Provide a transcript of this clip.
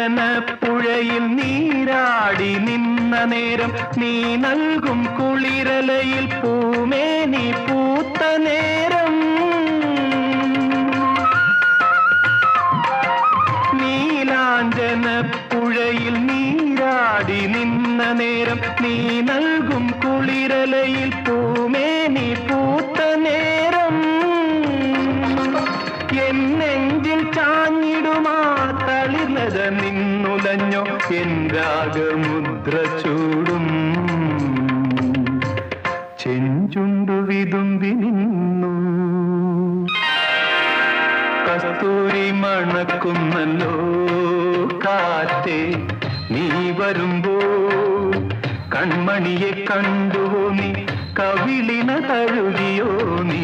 നീലാഞ്ജനപ്പുഴയിൽ നീരാടി നിന്ന നേരം നീ നൽകും കുളിരലയിൽ പൂമേനി പൂത്ത നേരം നീലാഞ്ജനപ്പുഴയിൽ നീരാടി നിന്ന നേരം നീ നൽകും കുളിരലയിൽ പൂമേനി പൂത്ത നേരം എന്നെഞ്ചിൽ ചാഞ്ഞിടുമാ തളിർലത നിന്നുലഞ്ഞോ എൻ രാഗമുദ്ര ചൂടും ചെഞ്ചുണ്ടു വിതുമ്പി നിന്നു കസ്തൂരി മണക്കുന്നല്ലോ കാറ്റേ നീ വരുമ്പോ കൺമണിയെ കണ്ടുവോ നീ കവിളിന തഴുകിയോ നീ